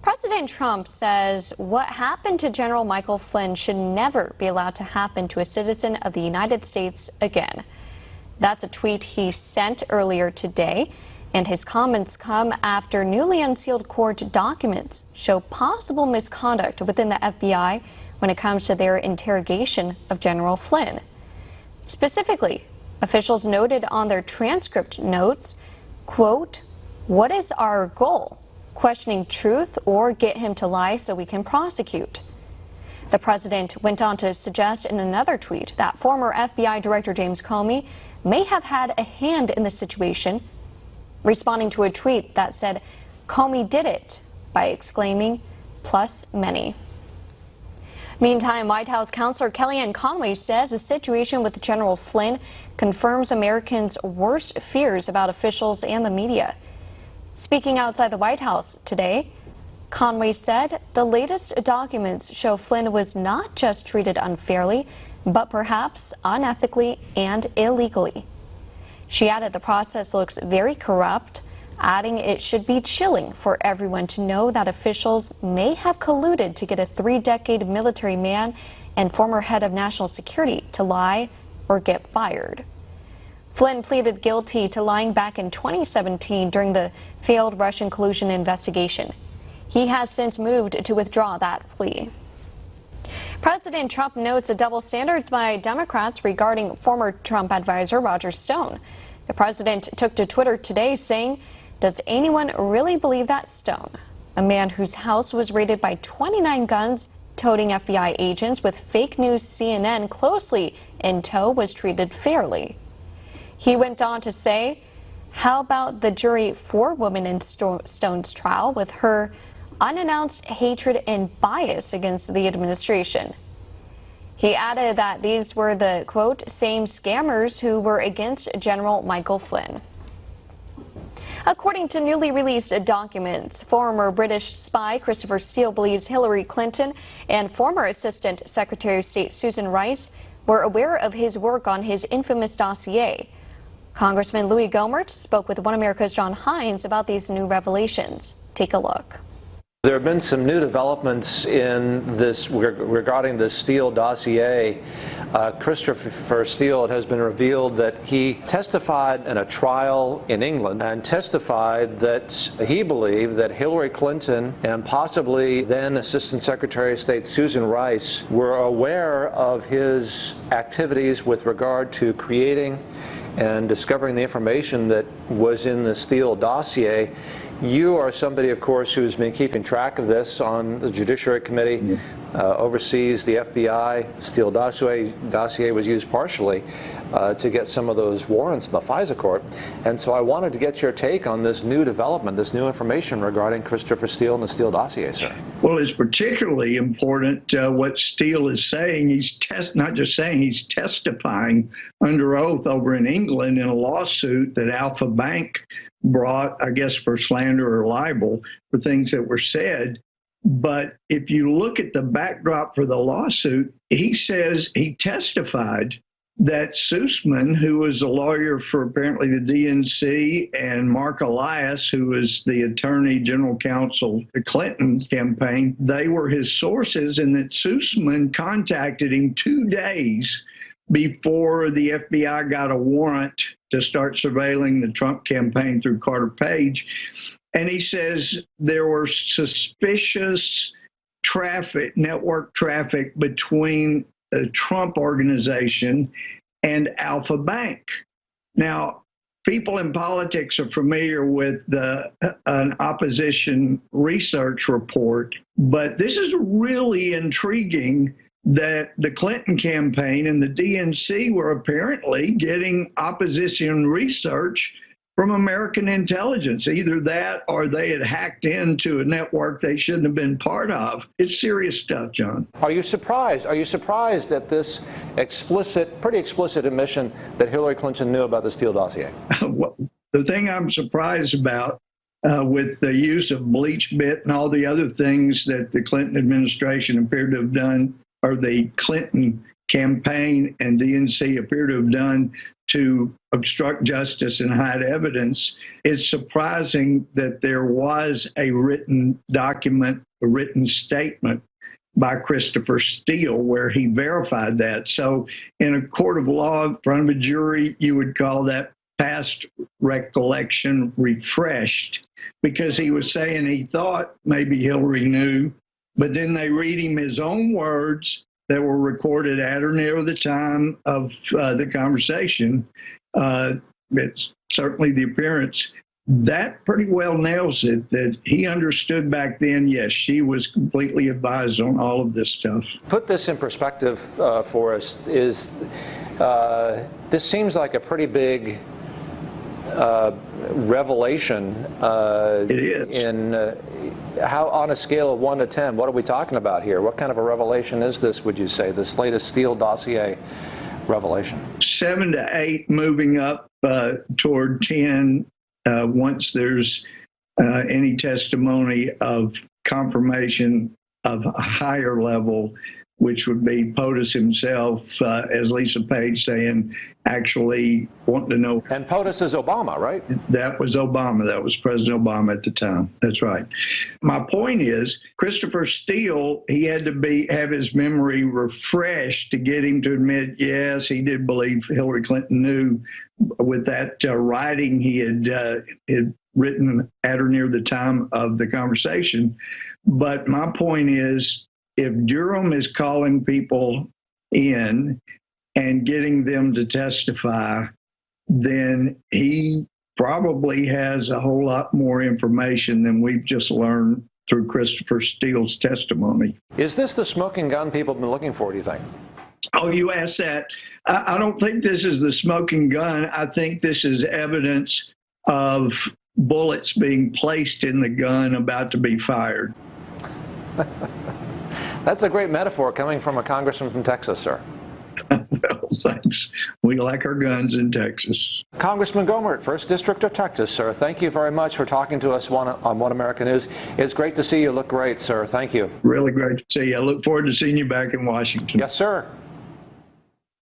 President Trump says what happened to General Michael Flynn should never be allowed to happen to a citizen of the United States again. That's a tweet he sent earlier today, and his comments come after newly unsealed court documents show possible misconduct within the FBI when it comes to their interrogation of General Flynn. Specifically, officials noted on their transcript notes, quote, "What is our goal? Questioning truth or get him to lie so we can prosecute." The president went on to suggest in another tweet that former FBI Director James Comey may have had a hand in the situation, responding to a tweet that said, "Comey did it," by exclaiming, "plus many." Meantime, White House Counselor Kellyanne Conway says the situation with General Flynn confirms Americans' worst fears about officials and the media. Speaking outside the White House today, Conway said the latest documents show Flynn was not just treated unfairly, but perhaps unethically and illegally. She added the process looks very corrupt, adding it should be chilling for everyone to know that officials may have colluded to get a 3-decade military man and former head of national security to lie or get fired. Flynn pleaded guilty to lying back in 2017 during the failed Russian collusion investigation. He has since moved to withdraw that plea. President Trump notes a double standards by Democrats regarding former Trump advisor Roger Stone. The president took to Twitter today saying, "Does anyone really believe that Stone, a man whose house was raided by 29 guns-toting FBI agents with fake news CNN closely in tow, was treated fairly?" He went on to say, "How about the jury forewoman in Stone's trial with her unannounced hatred and bias against the administration?" He added that these were the, quote, "same scammers who were against General Michael Flynn." According to newly released documents, former British spy Christopher Steele believes Hillary Clinton and former Assistant Secretary of State Susan Rice were aware of his work on his infamous dossier. Congressman Louie Gohmert spoke with One America's John Hines about these new revelations. Take a look. There have been some new developments in this regarding the Steele dossier. Christopher Steele, it has been revealed that he testified in a trial in England and testified that he believed that Hillary Clinton and possibly then Assistant Secretary of State Susan Rice were aware of his activities with regard to creating and discovering the information that was in the Steele dossier. You are somebody, of course, who's been keeping track of this on the Judiciary Committee, oversees the FBI. Steele dossier was used partially to get some of those warrants in the FISA court. And so I wanted to get your take on this new development, this new information regarding Christopher Steele and the Steele dossier, sir. Well, it's particularly important what Steele is saying. He's not just saying, he's testifying under oath over in England in a lawsuit that Alpha Bank brought, I guess, for slander or libel for things that were said. But if you look at the backdrop for the lawsuit, he says he testified that Sussman, who was a lawyer for apparently the DNC, and Mark Elias, who was the attorney general counsel, the Clinton campaign, they were his sources, and that Sussman contacted him 2 days before the FBI got a warrant to start surveilling the Trump campaign through Carter Page. And he says there were suspicious network traffic between the Trump organization and Alpha Bank. Now, people in politics are familiar with an opposition research report, but this is really intriguing that the Clinton campaign and the DNC were apparently getting opposition research from American intelligence. Either that or they had hacked into a network they shouldn't have been part of. It's serious stuff, John. Are you surprised? Are you surprised at this pretty explicit admission that Hillary Clinton knew about the Steele dossier? Well, the thing I'm surprised about with the use of BleachBit and all the other things that the Clinton administration appeared to have done, or the Clinton campaign and DNC appear to have done to obstruct justice and hide evidence, it's surprising that there was a written document, a written statement by Christopher Steele where he verified that. So in a court of law in front of a jury, you would call that past recollection refreshed, because he was saying he thought maybe Hillary knew, but then they read him his own words that were recorded at or near the time of the conversation. It's certainly the appearance. That pretty well nails it, that he understood back then, yes, she was completely advised on all of this stuff. Put this in perspective for us. This seems like a pretty big revelation. It is. How, on a scale of 1 to 10, what are we talking about here? What kind of a revelation is this, would you say, this latest Steele Dossier revelation? 7 to 8, moving up toward 10 once there's any testimony of confirmation of a higher level, which would be POTUS himself, as Lisa Page saying, actually wanting to know. And POTUS is Obama, right? That was Obama. That was President Obama at the time. That's right. My point is, Christopher Steele, he had to have his memory refreshed to get him to admit, yes, he did believe Hillary Clinton knew with that writing he had written at or near the time of the conversation. But my point is, if Durham is calling people in and getting them to testify, then he probably has a whole lot more information than we've just learned through Christopher Steele's testimony. Is this the smoking gun people have been looking for, do you think? Oh, you asked that. I don't think this is the smoking gun. I think this is evidence of bullets being placed in the gun about to be fired. That's a great metaphor coming from a congressman from Texas, sir. Well, thanks. We like our guns in Texas. Congressman Gohmert, 1st District of Texas, sir. Thank you very much for talking to us on One American News. It's great to see you. Look great, sir. Thank you. Really great to see you. I look forward to seeing you back in Washington. Yes, sir.